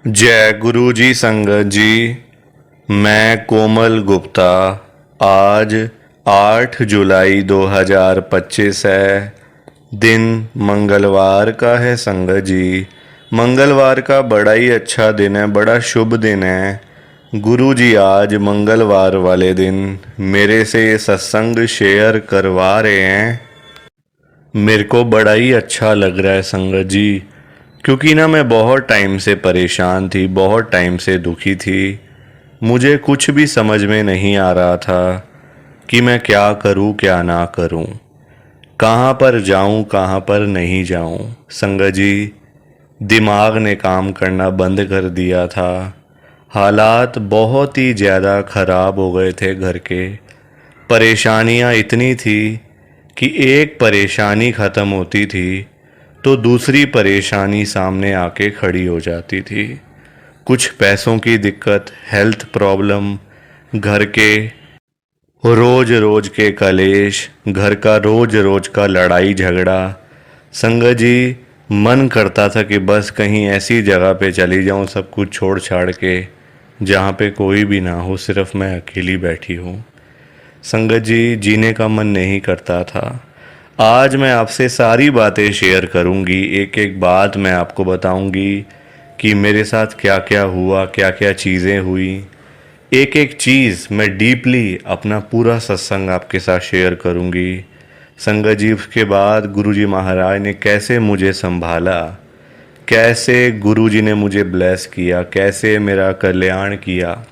जय गुरु जी संगत जी। मैं कोमल गुप्ता। आज 8 जुलाई 2025 है। दिन मंगलवार का है संगत जी। मंगलवार का बड़ा ही अच्छा दिन है, बड़ा शुभ दिन है। गुरु जी आज मंगलवार वाले दिन मेरे से ये सत्संग शेयर करवा रहे हैं। मेरे को बड़ा ही अच्छा लग रहा है संगत जी, क्योंकि ना मैं बहुत टाइम से परेशान थी, बहुत टाइम से दुखी थी। मुझे कुछ भी समझ में नहीं आ रहा था कि मैं क्या करूं क्या ना करूं, कहाँ पर जाऊं कहाँ पर नहीं जाऊं। संगत जी, दिमाग ने काम करना बंद कर दिया था। हालात बहुत ही ज़्यादा ख़राब हो गए थे घर के। परेशानियां इतनी थी कि एक परेशानी ख़त्म होती थी तो दूसरी परेशानी सामने आके खड़ी हो जाती थी। कुछ पैसों की दिक्कत, हेल्थ प्रॉब्लम, घर के रोज रोज के कलेश, घर का रोज रोज का लड़ाई झगड़ा। संगत जी, मन करता था कि बस कहीं ऐसी जगह पे चली जाऊं, सब कुछ छोड़ छाड़ के, जहाँ पे कोई भी ना हो, सिर्फ मैं अकेली बैठी हूँ। संगत जी, जीने का मन नहीं करता था। आज मैं आपसे सारी बातें शेयर करूंगी, एक एक बात मैं आपको बताऊंगी कि मेरे साथ क्या क्या हुआ, क्या क्या चीज़ें हुई। एक एक चीज़ मैं डीपली अपना पूरा सत्संग आपके साथ शेयर करूंगी। संगत जी, उसके बाद गुरुजी महाराज ने कैसे मुझे संभाला, कैसे गुरुजी ने मुझे ब्लेस किया, कैसे मेरा कल्याण किया,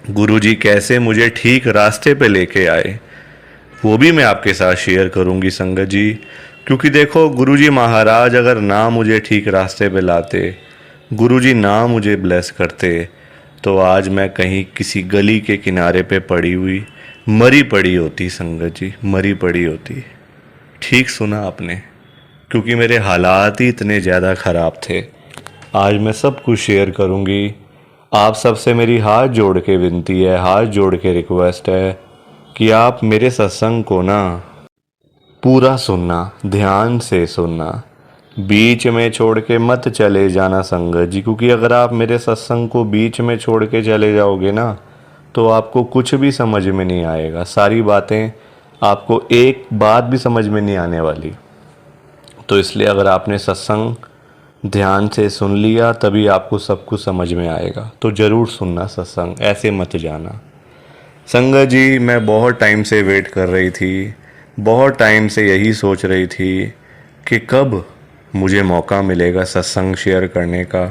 गुरुजी कैसे मुझे ठीक रास्ते पे लेके आए, वो भी मैं आपके साथ शेयर करूंगी संगत जी। क्योंकि देखो, गुरुजी महाराज अगर ना मुझे ठीक रास्ते पे लाते, गुरुजी ना मुझे ब्लेस करते, तो आज मैं कहीं किसी गली के किनारे पे पड़ी हुई मरी पड़ी होती संगत जी, मरी पड़ी होती। ठीक सुना आपने, क्योंकि मेरे हालात ही इतने ज़्यादा ख़राब थे। आज मैं सब कुछ शेयर करूंगी। आप सबसे मेरी हाथ जोड़ के विनती है, हाथ जोड़ के रिक्वेस्ट है कि आप मेरे सत्संग को ना पूरा सुनना, ध्यान से सुनना, बीच में छोड़ के मत चले जाना संगत जी। क्योंकि अगर आप मेरे सत्संग को बीच में छोड़ के चले जाओगे ना, तो आपको कुछ भी समझ में नहीं आएगा। सारी बातें आपको एक बात भी समझ में नहीं आने वाली। तो इसलिए अगर आपने सत्संग ध्यान से सुन लिया, तभी आपको सब कुछ समझ में आएगा। तो ज़रूर सुनना सत्संग, ऐसे मत जाना। संगत जी, मैं बहुत टाइम से वेट कर रही थी, बहुत टाइम से यही सोच रही थी कि कब मुझे मौका मिलेगा सत्संग शेयर करने का,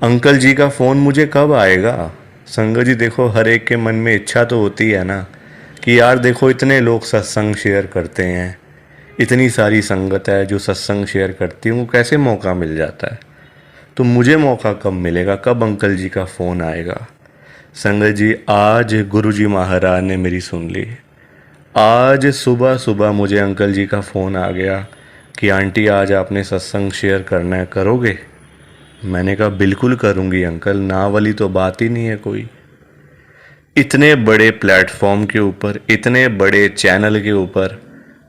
अंकल जी का फ़ोन मुझे कब आएगा। संगत जी देखो, हर एक के मन में इच्छा तो होती है ना कि यार देखो, इतने लोग सत्संग शेयर करते हैं, इतनी सारी संगत है जो सत्संग शेयर करती है, वो कैसे मौका मिल जाता है। तो मुझे मौका कब मिलेगा, कब अंकल जी का फ़ोन आएगा। संगत जी, आज गुरुजी महाराज ने मेरी सुन ली। आज सुबह सुबह मुझे अंकल जी का फ़ोन आ गया कि आंटी आज आपने सत्संग शेयर करना है, करोगे। मैंने कहा बिल्कुल करूँगी अंकल, ना वाली तो बात ही नहीं है कोई। इतने बड़े प्लेटफॉर्म के ऊपर, इतने बड़े चैनल के ऊपर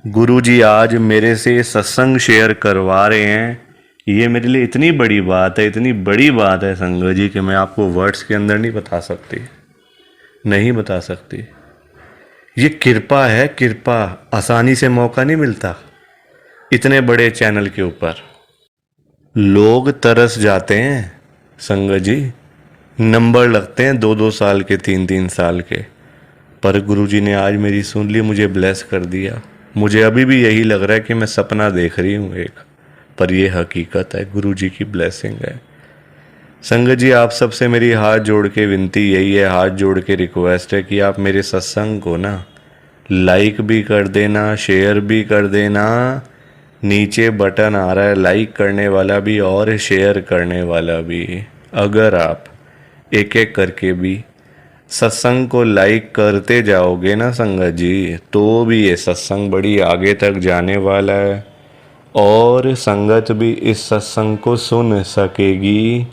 गुरुजी आज मेरे से सत्संग शेयर करवा रहे हैं। ये मेरे लिए इतनी बड़ी बात है, इतनी बड़ी बात है संगत जी, कि मैं आपको वर्ड्स के अंदर नहीं बता सकती, नहीं बता सकती। ये कृपा है, कृपा। आसानी से मौका नहीं मिलता। इतने बड़े चैनल के ऊपर लोग तरस जाते हैं संगत जी, नंबर लगते हैं 2-2 साल के, 3-3 साल के। पर गुरुजी ने आज मेरी सुन ली, मुझे ब्लेस कर दिया। मुझे अभी भी यही लग रहा है कि मैं सपना देख रही हूँ एक, पर यह हकीकत है, गुरुजी की ब्लेसिंग है। संगत जी, आप सबसे मेरी हाथ जोड़ के विनती यही है, हाथ जोड़ के रिक्वेस्ट है कि आप मेरे सत्संग को ना लाइक भी कर देना, शेयर भी कर देना। नीचे बटन आ रहा है लाइक करने वाला भी और शेयर करने वाला भी। अगर आप एक एक करके भी सत्संग को लाइक करते जाओगे ना संगत जी, तो भी ये सत्संग बड़ी आगे तक जाने वाला है और संगत भी इस सत्संग को सुन सकेगी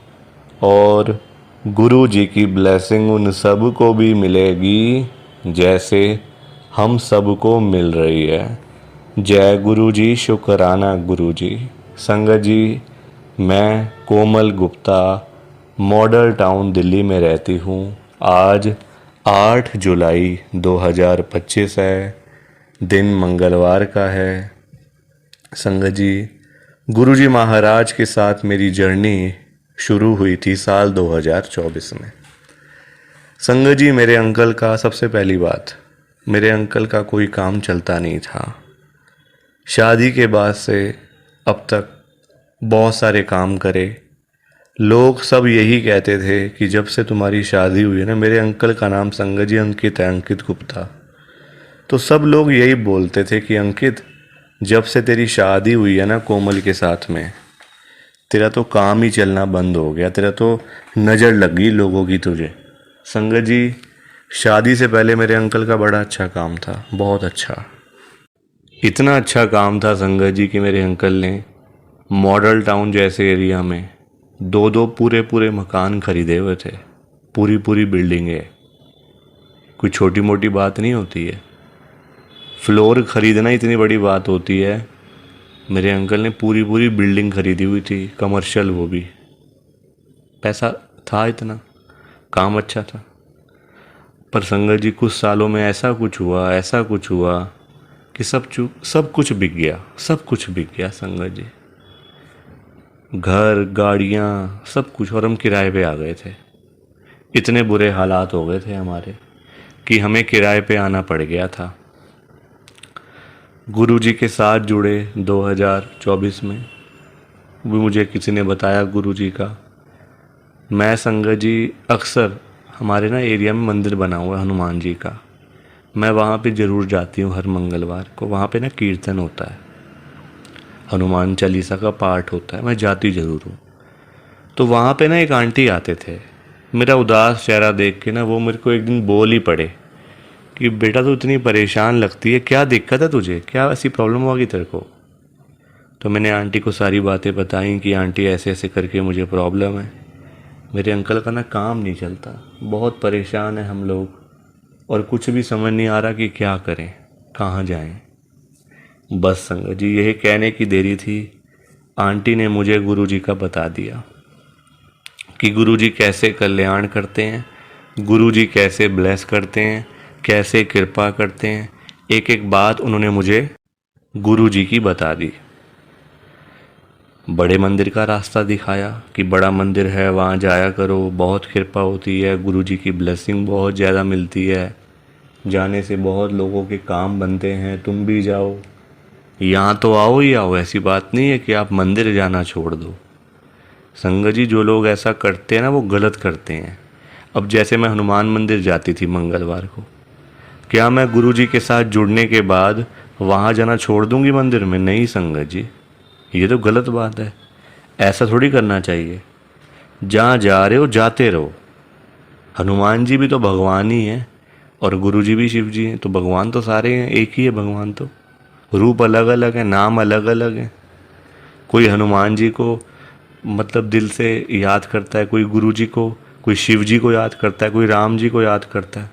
और गुरु जी की ब्लेसिंग उन सब को भी मिलेगी जैसे हम सबको मिल रही है। जय गुरु जी, शुक्राना गुरु जी। संगत जी, मैं कोमल गुप्ता मॉडल टाउन दिल्ली में रहती हूँ। आज 8 जुलाई 2025 है, दिन मंगलवार का है। संगत जी, गुरुजी महाराज के साथ मेरी जर्नी शुरू हुई थी साल 2024 में। संगत जी, मेरे अंकल का सबसे पहली बात, मेरे अंकल का कोई काम चलता नहीं था। शादी के बाद से अब तक बहुत सारे काम करे। लोग सब यही कहते थे कि जब से तुम्हारी शादी हुई है ना, मेरे अंकल का नाम संगत जी अंकित है, अंकित गुप्ता। तो सब लोग यही बोलते थे कि अंकित, जब से तेरी शादी हुई है ना कोमल के साथ में, तेरा तो काम ही चलना बंद हो गया, तेरा तो नज़र लग गई लोगों की तुझे। संगत जी, शादी से पहले मेरे अंकल का बड़ा अच्छा काम था, बहुत अच्छा। इतना अच्छा काम था संगत जी कि मेरे अंकल ने मॉडल टाउन जैसे एरिया में दो दो पूरे पूरे मकान खरीदे हुए थे, पूरी पूरी बिल्डिंगें। कोई छोटी मोटी बात नहीं होती है, फ्लोर खरीदना इतनी बड़ी बात होती है। मेरे अंकल ने पूरी पूरी बिल्डिंग खरीदी हुई थी, कमर्शियल, वो भी। पैसा था इतना, काम अच्छा था। पर संगत जी, कुछ सालों में ऐसा कुछ हुआ कि सब कुछ बिक गया, सब कुछ बिक गया संगत जी। घर, गाड़ियाँ, सब कुछ, और हम किराए पे आ गए थे। इतने बुरे हालात हो गए थे हमारे कि हमें किराए पे आना पड़ गया था। गुरुजी के साथ जुड़े 2024 में, भी मुझे किसी ने बताया गुरुजी का। मैं संगत जी, अक्सर हमारे ना एरिया में मंदिर बना हुआ है हनुमान जी का, मैं वहाँ पे ज़रूर जाती हूँ हर मंगलवार को। वहाँ पे ना कीर्तन होता है, हनुमान चालीसा का पाठ होता है, मैं जाती ज़रूर हूँ। तो वहाँ पे ना एक आंटी आते थे, मेरा उदास चेहरा देख के ना वो मेरे को एक दिन बोल ही पड़े कि बेटा तू इतनी परेशान लगती है, क्या दिक्कत है तुझे, क्या ऐसी प्रॉब्लम होगी तेरे को। तो मैंने आंटी को सारी बातें बताई कि आंटी ऐसे ऐसे करके मुझे प्रॉब्लम है, मेरे अंकल का ना काम नहीं चलता, बहुत परेशान है हम लोग, और कुछ भी समझ नहीं आ रहा कि क्या करें, कहाँ जाएं। बस संगत जी, यही कहने की देरी थी, आंटी ने मुझे गुरुजी का बता दिया कि गुरुजी कैसे कल्याण करते हैं, गुरुजी कैसे ब्लेस करते हैं, कैसे कृपा करते हैं। एक एक बात उन्होंने मुझे गुरुजी की बता दी। बड़े मंदिर का रास्ता दिखाया कि बड़ा मंदिर है, वहाँ जाया करो, बहुत कृपा होती है, गुरुजी की ब्लेसिंग बहुत ज़्यादा मिलती है, जाने से बहुत लोगों के काम बनते हैं, तुम भी जाओ, यहाँ तो आओ ही आओ, ऐसी बात नहीं है कि आप मंदिर जाना छोड़ दो। संगत जी, जो लोग ऐसा करते हैं ना, वो गलत करते हैं। अब जैसे मैं हनुमान मंदिर जाती थी मंगलवार को, क्या मैं गुरुजी के साथ जुड़ने के बाद वहाँ जाना छोड़ दूंगी मंदिर में? नहीं संगत जी, ये तो गलत बात है, ऐसा थोड़ी करना चाहिए। जहाँ जा रहे हो जाते रहो। हनुमान जी भी तो भगवान ही हैं और गुरुजी भी शिव जी हैं, तो भगवान तो सारे हैं, एक ही है भगवान। तो रूप अलग अलग है, नाम अलग अलग है। कोई हनुमान जी को मतलब दिल से याद करता है, कोई गुरुजी को, कोई शिव जी को याद करता है, कोई राम जी को याद करता है।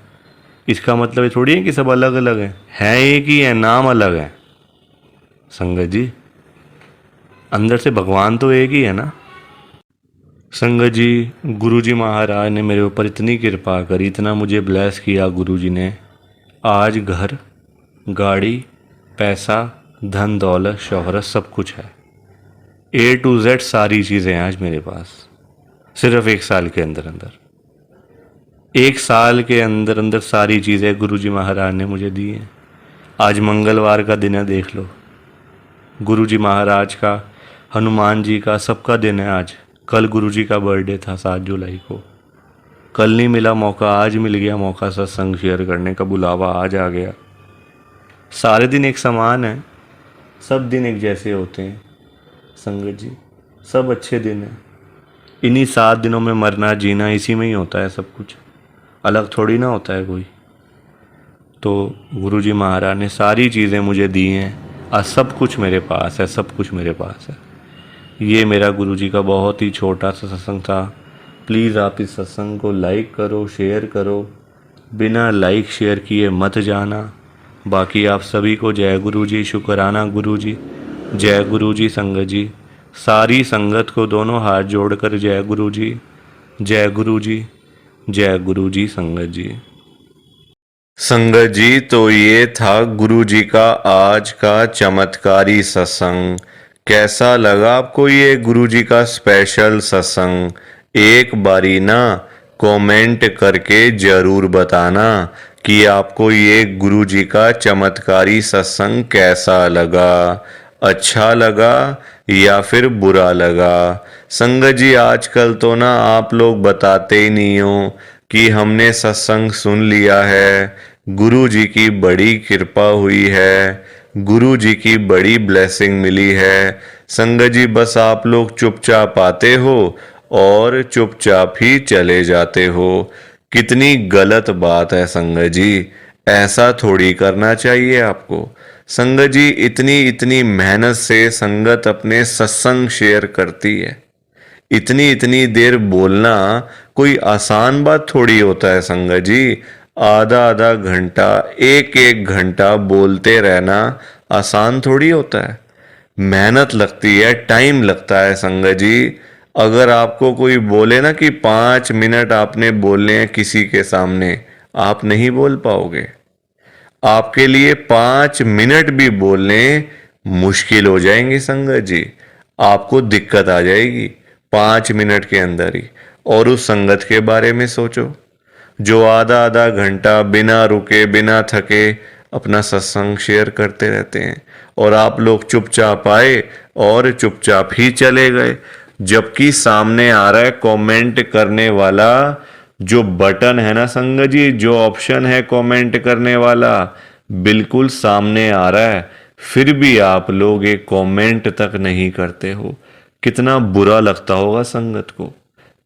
इसका मतलब ये थोड़ी है कि सब अलग अलग हैं, एक ही है, नाम अलग है। संगत जी, अंदर से भगवान तो एक ही है ना। संगत जी, गुरुजी महाराज ने मेरे ऊपर इतनी कृपा करी, इतना मुझे ब्लेस किया गुरुजी ने। आज घर, गाड़ी, पैसा, धन दौलत, शोहरत, सब कुछ है, A to Z सारी चीज़ें हैं आज मेरे पास। सिर्फ एक साल के अंदर अंदर, एक साल के अंदर अंदर सारी चीज़ें गुरुजी महाराज ने मुझे दी हैं। आज मंगलवार का दिन है, देख लो, गुरुजी महाराज का, हनुमान जी का, सबका दिन है आज। कल गुरुजी का बर्थडे था 7 जुलाई को, कल नहीं मिला मौका, आज मिल गया मौका, सत्संग शेयर करने का बुलावा आज आ गया। सारे दिन एक समान है, सब दिन एक जैसे होते हैं संगत जी, सब अच्छे दिन हैं। इन्हीं 7 दिनों में मरना जीना, इसी में ही होता है सब कुछ, अलग थोड़ी ना होता है कोई। तो गुरुजी महाराज ने सारी चीज़ें मुझे दी हैं, आज सब कुछ मेरे पास है, सब कुछ मेरे पास है। ये मेरा गुरुजी का बहुत ही छोटा सा सत्संग था। प्लीज़ आप इस सत्संग को लाइक करो, शेयर करो, बिना लाइक शेयर किए मत जाना। बाकी आप सभी को जय गुरुजी, शुक्राना गुरुजी, जय गुरुजी। संगत जी, सारी संगत को दोनों हाथ जोड़कर जय गुरुजी। जय गुरु जी। जय गुरु जी संगत जी। संगत जी, तो ये था गुरु जी का आज का चमत्कारी सत्संग। कैसा लगा आपको ये गुरु जी का स्पेशल सत्संग? एक बारी ना कमेंट करके जरूर बताना कि आपको ये गुरु जी का चमत्कारी सत्संग कैसा लगा, अच्छा लगा या फिर बुरा लगा। संगत जी, आजकल तो ना आप लोग बताते ही नहीं हो कि हमने सत्संग सुन लिया है, गुरु जी की बड़ी कृपा हुई है, गुरु जी की बड़ी ब्लेसिंग मिली है। संगत जी, बस आप लोग चुपचाप आते हो और चुपचाप ही चले जाते हो। कितनी गलत बात है संगत जी, ऐसा थोड़ी करना चाहिए आपको। संगत जी, इतनी इतनी मेहनत से संगत अपने सत्संग शेयर करती है, इतनी इतनी देर बोलना कोई आसान बात थोड़ी होता है संगत जी। आधा आधा घंटा, एक एक घंटा बोलते रहना आसान थोड़ी होता है। मेहनत लगती है, टाइम लगता है संगत जी। अगर आपको कोई बोले ना कि 5 मिनट आपने बोलने हैं किसी के सामने, आप नहीं बोल पाओगे। आपके लिए 5 मिनट भी बोलने मुश्किल हो जाएंगे संगत जी। आपको दिक्कत आ जाएगी 5 मिनट के अंदर ही। और उस संगत के बारे में सोचो जो आधा आधा घंटा बिना रुके बिना थके अपना सत्संग शेयर करते रहते हैं, और आप लोग चुपचाप आए और चुपचाप ही चले गए। जबकि सामने आ रहा है कमेंट करने वाला जो बटन है ना संगत जी, जो ऑप्शन है कमेंट करने वाला, बिल्कुल सामने आ रहा है, फिर भी आप लोग एक कमेंट तक नहीं करते हो। कितना बुरा लगता होगा संगत को,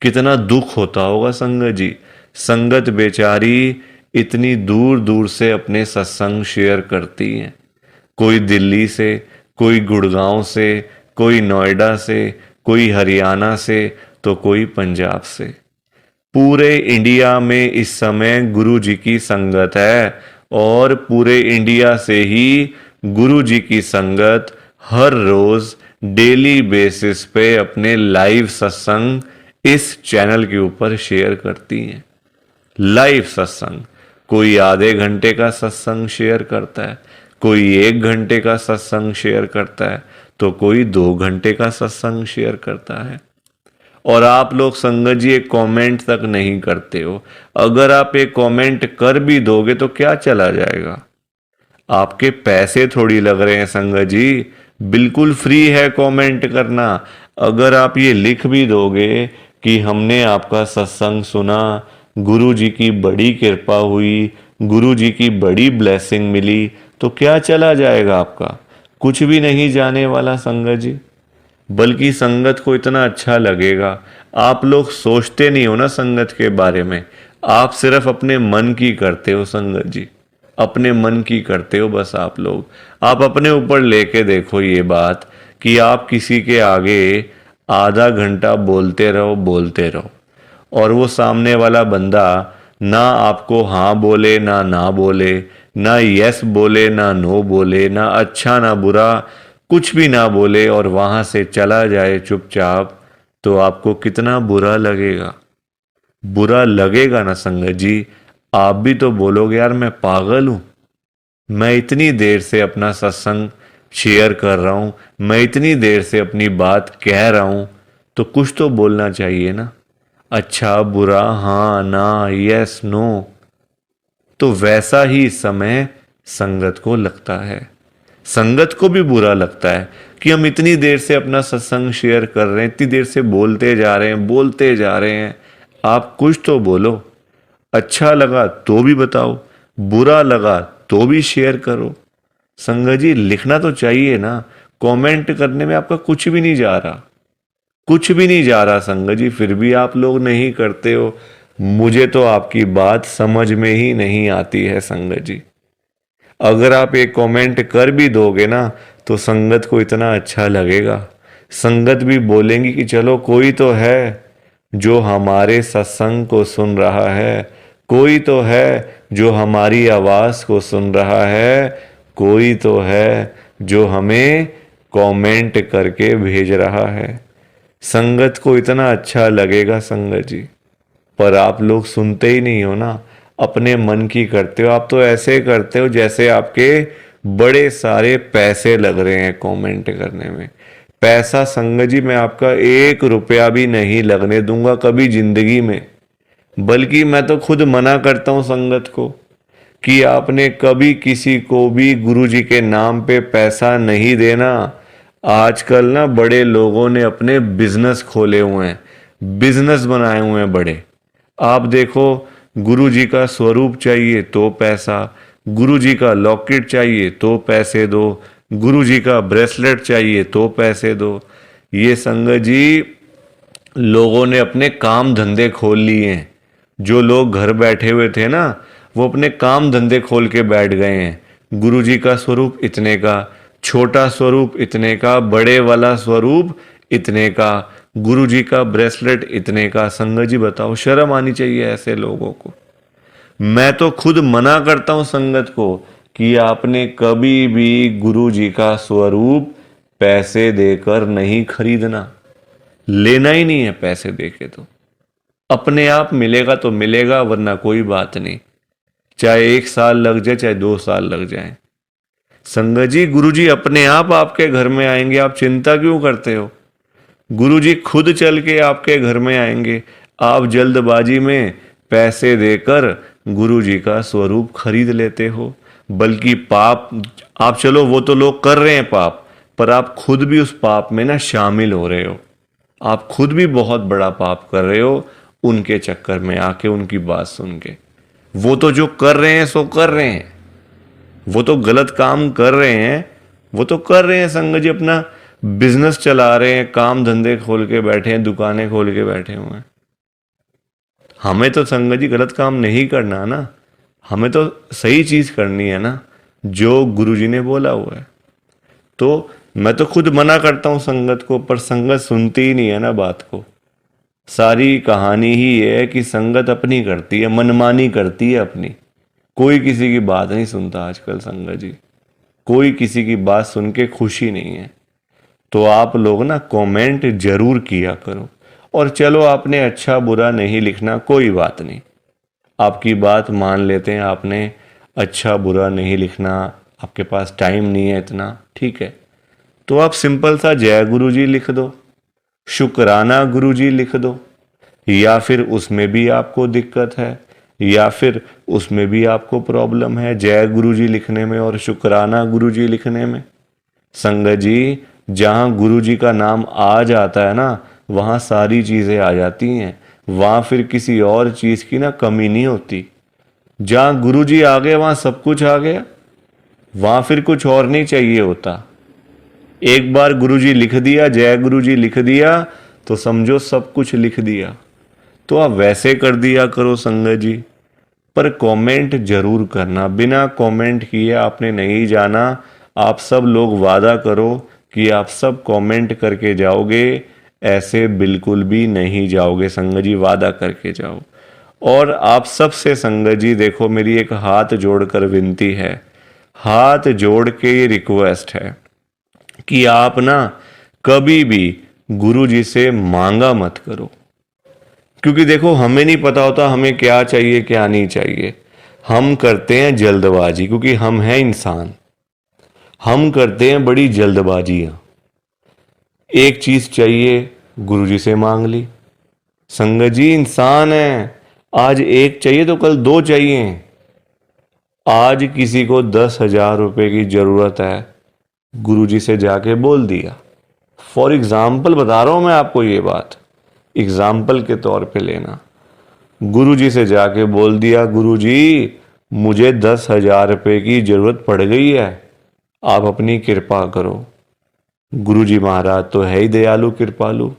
कितना दुख होता होगा संगत जी। संगत बेचारी इतनी दूर दूर से अपने सत्संग शेयर करती है, कोई दिल्ली से, कोई गुड़गांव से, कोई नोएडा से, कोई हरियाणा से, तो कोई पंजाब से। पूरे इंडिया में इस समय गुरु जी की संगत है, और पूरे इंडिया से ही गुरु जी की संगत हर रोज डेली बेसिस पे अपने लाइव सत्संग इस चैनल के ऊपर शेयर करती हैं। लाइव सत्संग, कोई आधे घंटे का सत्संग शेयर करता है, कोई 1 घंटे का सत्संग शेयर करता है, तो कोई 2 घंटे का सत्संग शेयर करता है। और आप लोग संगत जी एक कमेंट तक नहीं करते हो। अगर आप एक कमेंट कर भी दोगे तो क्या चला जाएगा? आपके पैसे थोड़ी लग रहे हैं संगत जी, बिल्कुल फ्री है कमेंट करना। अगर आप ये लिख भी दोगे कि हमने आपका सत्संग सुना, गुरु जी की बड़ी कृपा हुई, गुरु जी की बड़ी ब्लेसिंग मिली, तो क्या चला जाएगा आपका? कुछ भी नहीं जाने वाला संगत जी। बल्कि संगत को इतना अच्छा लगेगा। आप लोग सोचते नहीं हो ना संगत के बारे में, आप सिर्फ अपने मन की करते हो संगत जी, अपने मन की करते हो बस आप लोग। आप अपने ऊपर लेके देखो ये बात कि आप किसी के आगे आधा घंटा बोलते रहो, और वो सामने वाला बंदा ना आपको हाँ बोले ना बोले, ना यस बोले ना नो बोले, ना अच्छा ना बुरा, कुछ भी ना बोले, और वहां से चला जाए चुपचाप, तो आपको कितना बुरा लगेगा? बुरा लगेगा ना संगत जी। आप भी तो बोलोगे यार मैं पागल हूं, मैं इतनी देर से अपना सत्संग शेयर कर रहा हूं, मैं इतनी देर से अपनी बात कह रहा हूं, तो कुछ तो बोलना चाहिए ना, अच्छा बुरा, हाँ ना, यस नो। तो वैसा ही इस समय संगत को लगता है। संगत को भी बुरा लगता है कि हम इतनी देर से अपना सत्संग शेयर कर रहे हैं, इतनी देर से बोलते जा रहे हैं। आप कुछ तो बोलो। अच्छा लगा तो भी बताओ, बुरा लगा तो भी शेयर करो। संगत जी, लिखना तो चाहिए ना, कमेंट करने में आपका कुछ भी नहीं जा रहा, कुछ भी नहीं जा रहा संगत जी, फिर भी आप लोग नहीं करते हो। मुझे तो आपकी बात समझ में ही नहीं आती है संगत जी। अगर आप एक कमेंट कर भी दोगे ना तो संगत को इतना अच्छा लगेगा, संगत भी बोलेंगी कि चलो कोई तो है जो हमारे सत्संग को सुन रहा है, कोई तो है जो हमारी आवाज को सुन रहा है, कोई तो है जो हमें कमेंट करके भेज रहा है। संगत को इतना अच्छा लगेगा संगत जी। पर आप लोग सुनते ही नहीं हो ना, अपने मन की करते हो। आप तो ऐसे करते हो जैसे आपके बड़े सारे पैसे लग रहे हैं कमेंट करने में। पैसा संगत जी मैं आपका 1 रुपया भी नहीं लगने दूंगा कभी जिंदगी में। बल्कि मैं तो खुद मना करता हूं संगत को कि आपने कभी किसी को भी गुरु जी के नाम पे पैसा नहीं देना। आजकल ना बड़े लोगों ने अपने बिजनेस खोले हुए हैं, बिजनेस बनाए हुए हैं बड़े। आप देखो, गुरु जी का स्वरूप चाहिए तो पैसा, गुरु जी का लॉकेट चाहिए तो पैसे दो, गुरु जी का ब्रेसलेट चाहिए तो पैसे दो। ये संगत जी लोगों ने अपने काम धंधे खोल लिए हैं। जो लोग घर बैठे हुए थे ना, वो अपने काम धंधे खोल के बैठ गए हैं। गुरु जी का स्वरूप इतने का, छोटा स्वरूप इतने का, बड़े वाला स्वरूप इतने का, गुरु जी का ब्रेसलेट इतने का। संगत जी बताओ, शर्म आनी चाहिए ऐसे लोगों को। मैं तो खुद मना करता हूं संगत को कि आपने कभी भी गुरु जी का स्वरूप पैसे देकर नहीं खरीदना। लेना ही नहीं है पैसे देके। तो अपने आप मिलेगा तो मिलेगा, वरना कोई बात नहीं। चाहे 1 साल लग जाए, चाहे 2 साल लग जाए। संगत जी गुरु जी अपने आप आपके घर में आएंगे, आप चिंता क्यों करते हो? गुरु जी खुद चल के आपके घर में आएंगे। आप जल्दबाजी में पैसे देकर गुरु जी का स्वरूप खरीद लेते हो। बल्कि पाप, आप चलो वो तो लोग कर रहे हैं पाप, पर आप खुद भी उस पाप में ना शामिल हो रहे हो। आप खुद भी बहुत बड़ा पाप कर रहे हो उनके चक्कर में आके, उनकी बात सुन के। वो तो जो कर रहे हैं सो कर रहे हैं, वो तो गलत काम कर रहे हैं, वो तो कर रहे हैं संगत जी, अपना बिजनेस चला रहे हैं, काम धंधे खोल के बैठे हैं, दुकानें खोल के बैठे हुए हैं। हमें तो संगत जी गलत काम नहीं करना ना, हमें तो सही चीज करनी है ना, जो गुरुजी ने बोला हुआ है। तो मैं तो खुद मना करता हूं संगत को, पर संगत सुनती ही नहीं है ना बात को। सारी कहानी ही है कि संगत अपनी करती है, मनमानी करती है अपनी। कोई किसी की बात नहीं सुनता आजकल संगत जी, कोई किसी की बात सुन के खुशी नहीं है। तो आप लोग ना कमेंट जरूर किया करो। और चलो आपने अच्छा बुरा नहीं लिखना, कोई बात नहीं, आपकी बात मान लेते हैं। आपने अच्छा बुरा नहीं लिखना, आपके पास टाइम नहीं है इतना, ठीक है। तो आप सिंपल सा जय गुरु जी लिख दो, शुक्राना गुरु जी लिख दो। या फिर उसमें भी आपको दिक्कत है, या फिर उसमें भी आपको प्रॉब्लम है जय गुरु जी लिखने में और शुक्राना गुरु जी लिखने में। संगत जी जहां गुरु जी का नाम आ जाता है ना, वहां सारी चीजें आ जाती हैं। वहां फिर किसी और चीज की ना कमी नहीं होती। जहां गुरु जी आ गए वहां सब कुछ आ गया, वहां फिर कुछ और नहीं चाहिए होता। एक बार गुरु जी लिख दिया, जय गुरु जी लिख दिया, तो समझो सब कुछ लिख दिया। तो आप वैसे कर दिया करो संगत जी, पर कमेंट जरूर करना। बिना कमेंट किए आपने नहीं जाना। आप सब लोग वादा करो कि आप सब कमेंट करके जाओगे, ऐसे बिल्कुल भी नहीं जाओगे संगत जी, वादा करके जाओ। और आप सबसे संगत जी देखो, मेरी एक हाथ जोड़कर विनती है, हाथ जोड़ के ये रिक्वेस्ट है कि आप ना कभी भी गुरु जी से मांगा मत करो। क्योंकि देखो हमें नहीं पता होता हमें क्या चाहिए क्या नहीं चाहिए। हम करते हैं जल्दबाजी, क्योंकि हम हैं इंसान, हम करते हैं बड़ी जल्दबाजियां। एक चीज चाहिए, गुरुजी से मांग ली। संगत जी इंसान है, आज एक चाहिए तो कल 2 चाहिए। आज किसी को 10,000 रुपए की जरूरत है, गुरुजी से जाके बोल दिया। फॉर एग्जाम्पल बता रहा हूं मैं आपको, ये बात एग्जाम्पल के तौर पे लेना। गुरुजी से जाके बोल दिया, गुरुजी मुझे 10,000 रुपए की जरूरत पड़ गई है, आप अपनी कृपा करो। गुरुजी महाराज तो है ही दयालु कृपालु,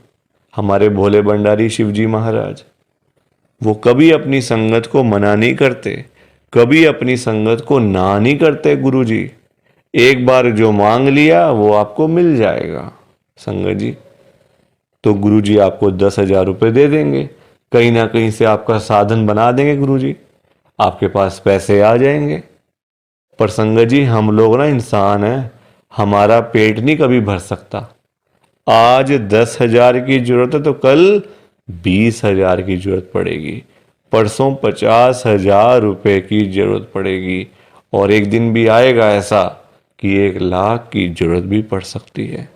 हमारे भोले भंडारी शिवजी महाराज। वो कभी अपनी संगत को मना नहीं करते, कभी अपनी संगत को ना नहीं करते गुरुजी। एक बार जो मांग लिया वो आपको मिल जाएगा संगत जी। तो गुरुजी आपको 10,000 रुपये दे देंगे, कहीं ना कहीं से आपका साधन बना देंगे गुरुजी, आपके पास पैसे आ जाएंगे। पर संगत जी हम लोग ना इंसान हैं, हमारा पेट नहीं कभी भर सकता। आज 10,000 की जरूरत है तो कल 20,000 की जरूरत पड़ेगी, परसों 50,000 रुपए की जरूरत पड़ेगी, और एक दिन भी आएगा ऐसा कि 1 लाख की जरूरत भी पड़ सकती है।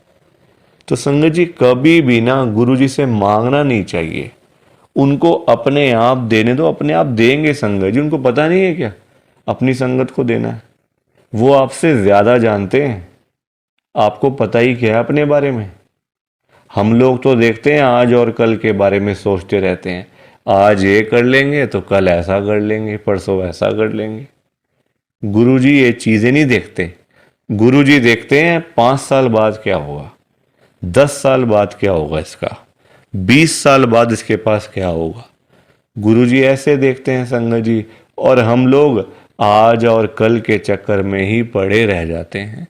तो संगत जी कभी भी ना गुरु जी से मांगना नहीं चाहिए, उनको अपने आप देने दो, अपने आप देंगे संगत जी। उनको पता नहीं है क्या अपनी संगत को देना है? वो आपसे ज्यादा जानते हैं। आपको पता ही क्या है अपने बारे में? हम लोग तो देखते हैं आज और कल के बारे में सोचते रहते हैं, आज ये कर लेंगे तो कल ऐसा कर लेंगे, परसों ऐसा कर लेंगे। गुरुजी ये चीजें नहीं देखते। गुरुजी देखते हैं 5 साल बाद क्या होगा, 10 साल बाद क्या होगा इसका, 20 साल बाद इसके पास क्या होगा। गुरुजी ऐसे देखते हैं संगत जी, और हम लोग आज और कल के चक्कर में ही पड़े रह जाते हैं।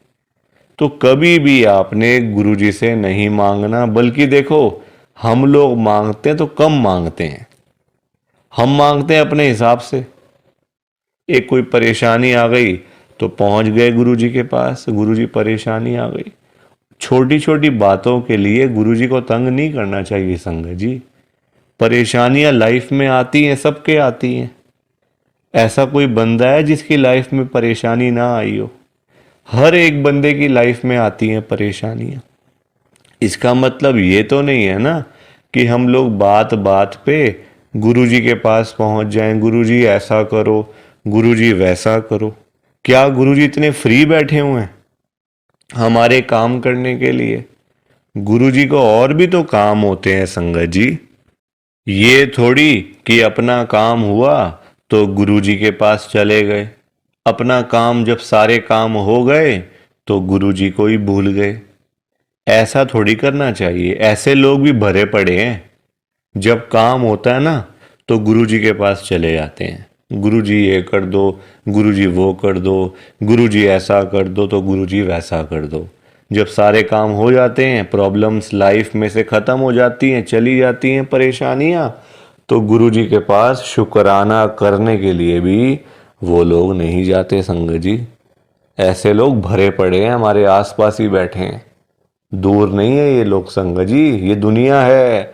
तो कभी भी आपने गुरुजी से नहीं मांगना, बल्कि देखो हम लोग मांगते हैं तो कम मांगते हैं, हम मांगते हैं अपने हिसाब से। एक कोई परेशानी आ गई तो पहुंच गए गुरुजी के पास, गुरुजी परेशानी आ गई। छोटी छोटी बातों के लिए गुरुजी को तंग नहीं करना चाहिए संगत जी। परेशानियां लाइफ में आती हैं, सबके आती हैं। ऐसा कोई बंदा है जिसकी लाइफ में परेशानी ना आई हो? हर एक बंदे की लाइफ में आती हैं परेशानियां। इसका मतलब ये तो नहीं है ना कि हम लोग बात बात पे गुरुजी के पास पहुंच जाएं, गुरुजी ऐसा करो, गुरुजी वैसा करो। क्या गुरुजी इतने फ्री बैठे हुए हैं हमारे काम करने के लिए? गुरुजी को और भी तो काम होते हैं संगत जी। ये थोड़ी कि अपना काम हुआ तो गुरुजी के पास चले गए, अपना काम जब सारे काम हो गए तो गुरुजी को ही भूल गए। ऐसा थोड़ी करना चाहिए। ऐसे लोग भी भरे पड़े हैं, जब काम होता है ना तो गुरुजी के पास चले जाते हैं, गुरुजी ये कर दो, गुरुजी वो कर दो, गुरुजी ऐसा कर दो तो गुरुजी वैसा कर दो। जब सारे काम हो जाते हैं, प्रॉब्लम्स लाइफ में से ख़त्म हो जाती हैं, चली जाती हैं परेशानियां, तो गुरुजी के पास शुक्राना करने के लिए भी वो लोग नहीं जाते संगत जी। ऐसे लोग भरे पड़े हैं, हमारे आसपास ही बैठे हैं, दूर नहीं है ये लोग संगत जी। ये दुनिया है,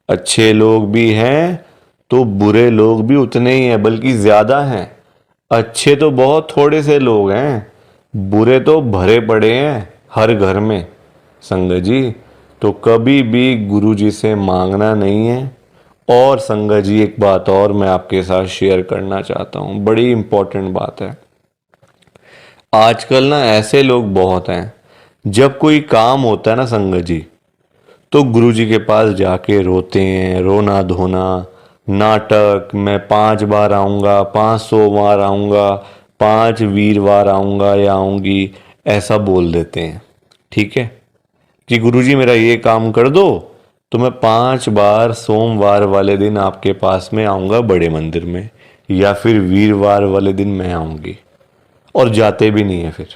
अच्छे लोग भी हैं तो बुरे लोग भी उतने ही हैं, बल्कि ज्यादा हैं। अच्छे तो बहुत थोड़े से लोग हैं, बुरे तो भरे पड़े हैं हर घर में संगत जी। तो कभी भी गुरु जी से मांगना नहीं है। और संगत जी एक बात और मैं आपके साथ शेयर करना चाहता हूँ, बड़ी इंपॉर्टेंट बात है। आजकल ना ऐसे लोग बहुत हैं, जब कोई काम होता है ना संगत जी, तो गुरुजी के पास जाके रोते हैं, रोना धोना, नाटक, मैं 5 बार आऊँगा, 500 बार आऊँगा, 5 वीरवार आऊँगा या आऊँगी, ऐसा बोल देते हैं। ठीक है कि गुरुजी मेरा ये काम कर दो तो मैं 5 बार सोमवार वाले दिन आपके पास में आऊँगा बड़े मंदिर में, या फिर वीरवार वाले दिन मैं आऊँगी। और जाते भी नहीं है, फिर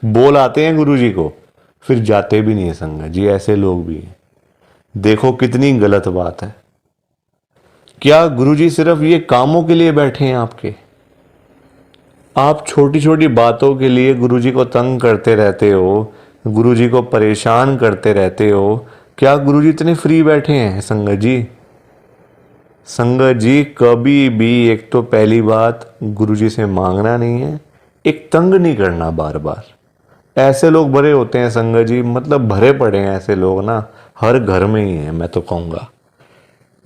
बोल आते हैं गुरुजी को, फिर जाते भी नहीं है संगत जी। ऐसे लोग भी हैं। देखो कितनी गलत बात है। क्या गुरुजी सिर्फ ये कामों के लिए बैठे हैं आपके? आप छोटी छोटी बातों के लिए गुरुजी को तंग करते रहते हो, गुरुजी को परेशान करते रहते हो। क्या गुरुजी इतने फ्री बैठे हैं संगत जी? संगत जी कभी भी, एक तो पहली बात गुरुजी से मांगना नहीं है, एक तंग नहीं करना बार बार। ऐसे लोग भरे होते हैं संगत जी, मतलब भरे पड़े हैं ऐसे लोग ना, हर घर में ही है मैं तो कहूंगा।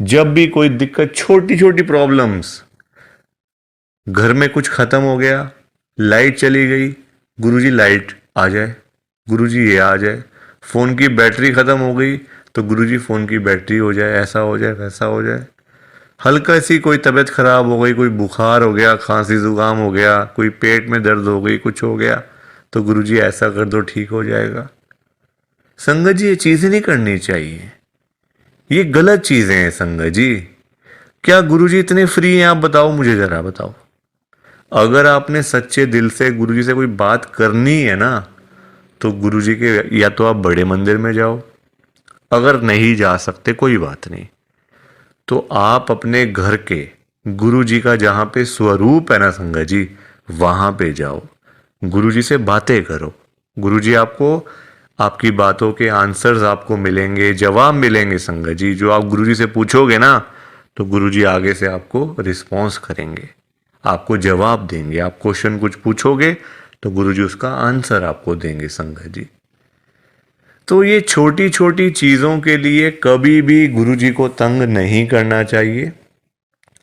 जब भी कोई दिक्कत, छोटी छोटी प्रॉब्लम्स, घर में कुछ खत्म हो गया, लाइट चली गई, गुरुजी लाइट आ जाए, गुरुजी ये आ जाए। फोन की बैटरी खत्म हो गई तो गुरुजी फोन की बैटरी हो जाए, ऐसा हो जाए, वैसा हो जाए। हल्का सी कोई तबीयत खराब हो गई, कोई बुखार हो गया, खांसी जुकाम हो गया, कोई पेट में दर्द हो गई, कुछ हो गया, तो गुरुजी ऐसा कर दो ठीक हो जाएगा। संगत जी ये चीजें नहीं करनी चाहिए, ये गलत चीजें हैं संगत जी। क्या गुरुजी इतने फ्री हैं? आप बताओ, मुझे जरा बताओ। अगर आपने सच्चे दिल से गुरुजी से कोई बात करनी है ना, तो गुरुजी के या तो आप बड़े मंदिर में जाओ, अगर नहीं जा सकते कोई बात नहीं, तो आप अपने घर के गुरुजी का जहां पे स्वरूप है ना संगत जी, वहां पे जाओ, गुरुजी से बातें करो। गुरुजी आपको आपकी बातों के आंसर्स आपको मिलेंगे, जवाब मिलेंगे संगत जी। जो आप गुरुजी से पूछोगे ना तो गुरुजी आगे से आपको रिस्पॉन्स करेंगे, आपको जवाब देंगे। आप क्वेश्चन कुछ पूछोगे तो गुरुजी उसका आंसर आपको देंगे संगत जी। तो ये छोटी छोटी चीज़ों के लिए कभी भी गुरुजी को तंग नहीं करना चाहिए।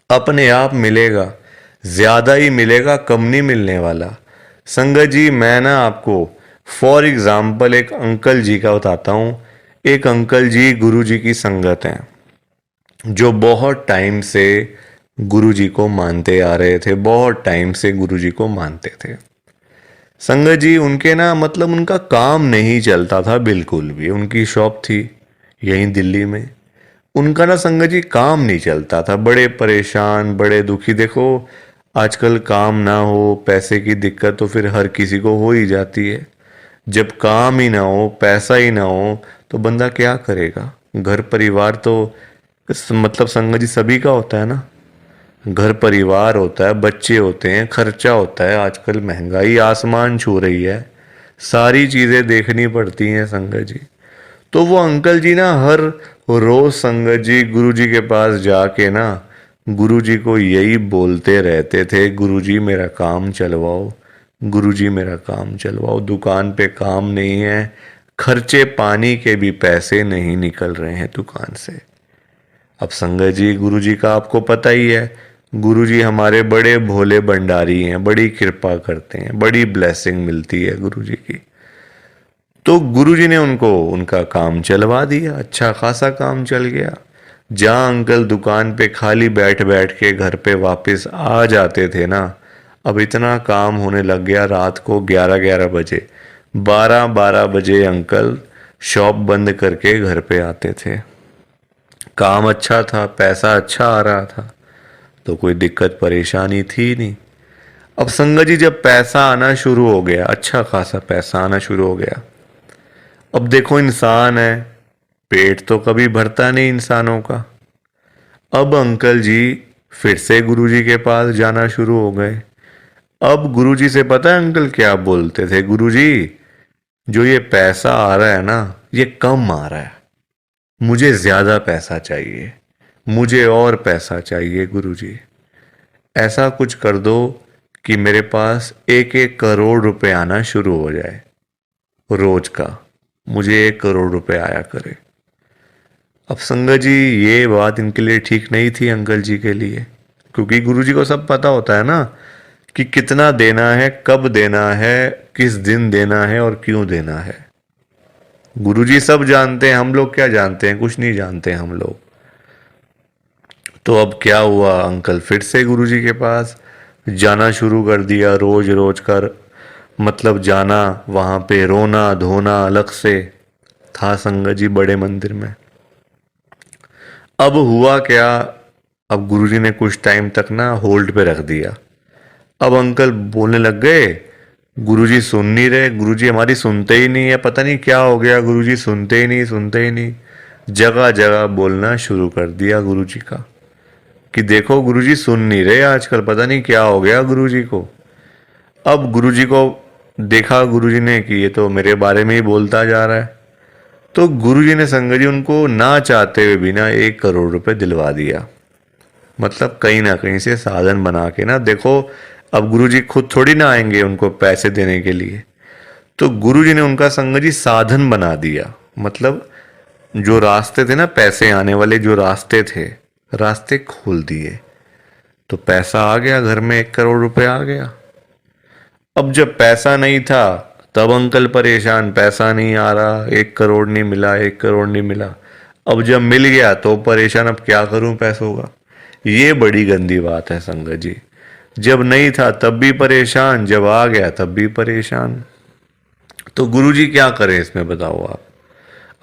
अपने आप मिलेगा, ज़्यादा ही मिलेगा, कम नहीं मिलने वाला। संगत जी मैं ना आपको फॉर एग्ज़ाम्पल एक अंकल जी का बताता हूँ। एक अंकल जी गुरुजी की संगत हैं, जो बहुत टाइम से गुरुजी को मानते आ रहे थे, बहुत टाइम से गुरुजी को मानते थे। संगत जी उनके ना मतलब उनका काम नहीं चलता था बिल्कुल भी। उनकी शॉप थी यहीं दिल्ली में, उनका ना संगत जी काम नहीं चलता था। बड़े परेशान, बड़े दुखी। देखो आजकल काम ना हो, पैसे की दिक्कत तो फिर हर किसी को हो ही जाती है। जब काम ही ना हो, पैसा ही ना हो तो बंदा क्या करेगा। घर परिवार तो मतलब संगत जी सभी का होता है ना। घर परिवार होता है, बच्चे होते हैं, खर्चा होता है। आजकल महंगाई आसमान छू रही है, सारी चीज़ें देखनी पड़ती हैं संगत जी। तो वो अंकल जी ना हर रोज संगत जी गुरुजी के पास जाके ना गुरुजी को यही बोलते रहते थे, गुरुजी मेरा काम चलवाओ, गुरुजी मेरा काम चलवाओ। दुकान पे काम नहीं है, खर्चे पानी के भी पैसे नहीं निकल रहे हैं दुकान से। अब संगत जी गुरुजी का आपको पता ही है, गुरुजी हमारे बड़े भोले भंडारी हैं, बड़ी कृपा करते हैं, बड़ी ब्लेसिंग मिलती है गुरुजी की। तो गुरुजी ने उनको उनका काम चलवा दिया, अच्छा खासा काम चल गया। जहाँ अंकल दुकान पे खाली बैठ बैठ के घर पे वापस आ जाते थे ना, अब इतना काम होने लग गया। रात को 11-11 बजे, 12-12 बजे अंकल शॉप बंद करके घर पे आते थे। काम अच्छा था, पैसा अच्छा आ रहा था, तो कोई दिक्कत परेशानी थी नहीं। अब संगत जी जब पैसा आना शुरू हो गया, अच्छा खासा पैसा आना शुरू हो गया, अब देखो इंसान है, पेट तो कभी भरता नहीं इंसानों का। अब अंकल जी फिर से गुरुजी के पास जाना शुरू हो गए। अब गुरुजी से पता है अंकल क्या बोलते थे, गुरुजी जो ये पैसा आ रहा है ना ये कम आ रहा है, मुझे ज्यादा पैसा चाहिए, मुझे और पैसा चाहिए गुरुजी। ऐसा कुछ कर दो कि मेरे पास 1-1 करोड़ रुपए आना शुरू हो जाए रोज का, मुझे 1 करोड़ रुपए आया करे। अब संगत जी ये बात इनके लिए ठीक नहीं थी अंकल जी के लिए, क्योंकि गुरुजी को सब पता होता है ना कि कितना देना है, कब देना है, किस दिन देना है और क्यों देना है। गुरुजी सब जानते हैं, हम लोग क्या जानते हैं, कुछ नहीं जानते हम लोग। तो अब क्या हुआ, अंकल फिर से गुरुजी के पास जाना शुरू कर दिया, रोज रोज कर मतलब जाना, वहां पे रोना धोना अलग से था संगत जी बड़े मंदिर में। अब हुआ क्या, अब गुरुजी ने कुछ टाइम तक ना होल्ड पे रख दिया। अब अंकल बोलने लग गए, गुरुजी सुन नहीं रहे, गुरुजी हमारी सुनते ही नहीं है, पता नहीं क्या हो गया, गुरुजी सुनते ही नहीं, सुनते ही नहीं। जगह जगह बोलना शुरू कर दिया गुरुजी का कि देखो गुरुजी सुन नहीं रहे आजकल, पता नहीं क्या हो गया गुरुजी को। अब गुरुजी को देखा गुरुजी ने कि ये तो मेरे बारे में ही बोलता जा रहा है, तो गुरुजी ने संगत जी उनको ना चाहते हुए भी ना 1 करोड़ रुपए दिलवा दिया। मतलब कहीं ना कहीं से साधन बना के ना, देखो अब गुरुजी खुद थोड़ी ना आएंगे उनको पैसे देने के लिए, तो गुरुजी ने उनका संगत जी साधन बना दिया। मतलब जो रास्ते थे ना पैसे आने वाले, जो रास्ते थे, रास्ते खोल दिए, तो पैसा आ गया घर में, 1 करोड़ रुपए आ गया। अब जब पैसा नहीं था तब अंकल परेशान, पैसा नहीं आ रहा, 1 करोड़ नहीं मिला, 1 करोड़ नहीं मिला। अब जब मिल गया तो परेशान, अब क्या करूं पैसों का। ये बड़ी गंदी बात है संगत जी। जब नहीं था तब भी परेशान, जब आ गया तब भी परेशान। तो गुरुजी क्या करें इसमें बताओ आप।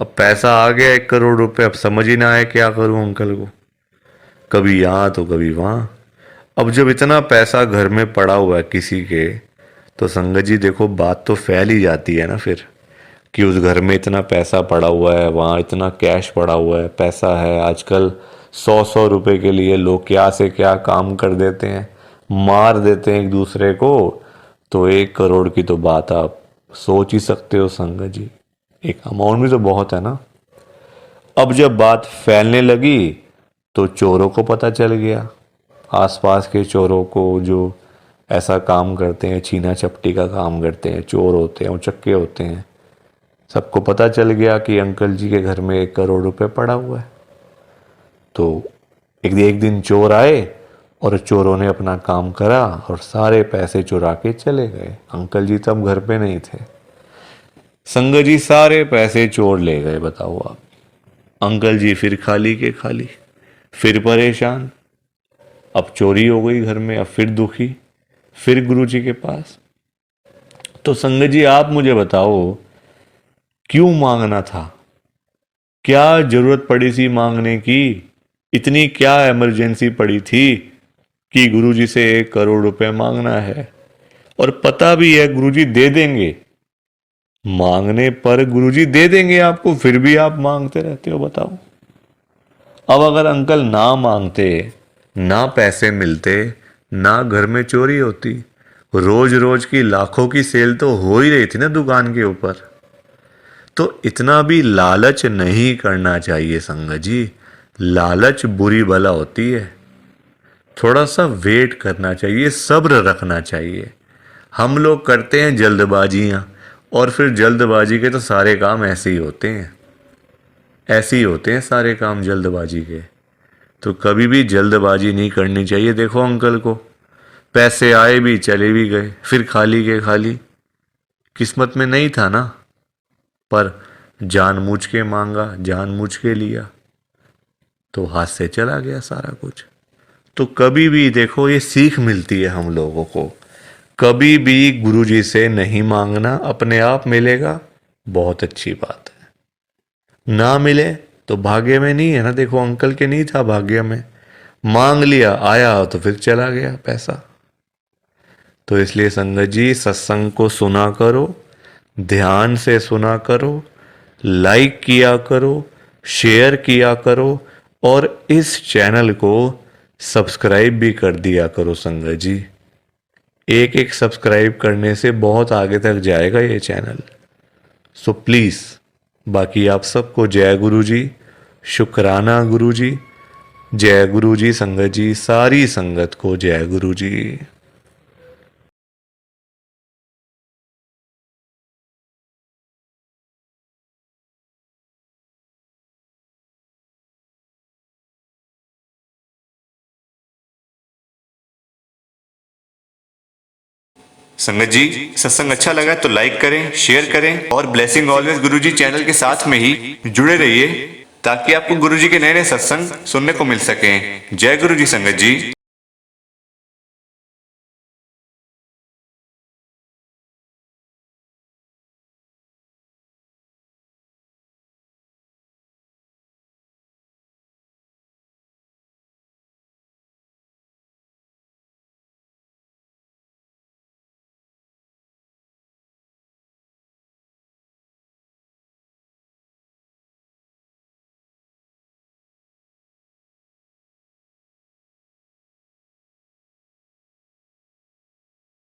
अब पैसा आ गया 1 करोड़ रुपए, अब समझ ही ना आए क्या करूं अंकल को, कभी यहाँ तो कभी वहाँ। अब जब इतना पैसा घर में पड़ा हुआ है किसी के, तो संगत जी देखो बात तो फैल ही जाती है ना फिर, कि उस घर में इतना पैसा पड़ा हुआ है, वहाँ इतना कैश पड़ा हुआ है, पैसा है। आजकल 100-100 रुपए के लिए लोग क्या से क्या काम कर देते हैं, मार देते हैं एक दूसरे को। तो 1 करोड़ की तो बात आप सोच ही सकते हो संगत जी, एक अमाउंट भी तो बहुत है ना। अब जब बात फैलने लगी तो चोरों को पता चल गया, आसपास के चोरों को, जो ऐसा काम करते हैं, छीना चपटी का काम करते हैं, चोर होते हैं, उचक्के होते हैं, सबको पता चल गया कि अंकल जी के घर में 1 करोड़ रुपए पड़ा हुआ है। तो एक दिन चोर आए और चोरों ने अपना काम करा और सारे पैसे चुरा के चले गए। अंकल जी तब घर पे नहीं थे। संगत जी सारे पैसे चोर ले गए। बताओ आप, अंकल जी फिर खाली के खाली, फिर परेशान। अब चोरी हो गई घर में, अब फिर दुखी, फिर गुरुजी के पास। तो संगत जी आप मुझे बताओ, क्यों मांगना था? क्या जरूरत पड़ी थी मांगने की? इतनी क्या इमरजेंसी पड़ी थी कि गुरुजी से 1 करोड़ रुपए मांगना है? और पता भी है गुरुजी दे देंगे, मांगने पर गुरुजी दे देंगे आपको, फिर भी आप मांगते रहते हो। बताओ। अब अगर अंकल ना मांगते, ना पैसे मिलते, ना घर में चोरी होती, रोज रोज की लाखों की सेल तो हो ही रही थी ना दुकान के ऊपर। तो इतना भी लालच नहीं करना चाहिए संगत जी। लालच बुरी बला होती है। थोड़ा सा वेट करना चाहिए, सब्र रखना चाहिए। हम लोग करते हैं जल्दबाजियां, और फिर जल्दबाजी के तो सारे काम ऐसे ही होते हैं, ऐसे ही होते हैं सारे काम जल्दबाजी के। तो कभी भी जल्दबाजी नहीं करनी चाहिए। देखो अंकल को, पैसे आए भी चले भी गए, फिर खाली के खाली। किस्मत में नहीं था ना, पर जानबूझ के मांगा, जानबूझ के लिया, तो हाथ से चला गया सारा कुछ। तो कभी भी देखो, ये सीख मिलती है हम लोगों को, कभी भी गुरुजी से नहीं मांगना, अपने आप मिलेगा, बहुत अच्छी बात है। ना मिले तो भाग्य में नहीं है ना। देखो अंकल के नहीं था भाग्य में, मांग लिया, आया तो फिर चला गया पैसा। तो इसलिए संगत जी, सत्संग को सुना करो, ध्यान से सुना करो, लाइक किया करो, शेयर किया करो, और इस चैनल को सब्सक्राइब भी कर दिया करो संगत जी। एक एक सब्सक्राइब करने से बहुत आगे तक जाएगा ये चैनल। सो प्लीज़, बाकी आप सबको जय गुरु जी, शुक्राना गुरु जी, जय गुरु जी संगत जी, सारी संगत को जय गुरु जी। संगत जी, सत्संग अच्छा लगा तो लाइक करें, शेयर करें, और ब्लेसिंग ऑलवेज गुरुजी चैनल के साथ में ही जुड़े रहिए, ताकि आपको गुरुजी के नए नए सत्संग सुनने को मिल सकें। जय गुरु जी संगत जी।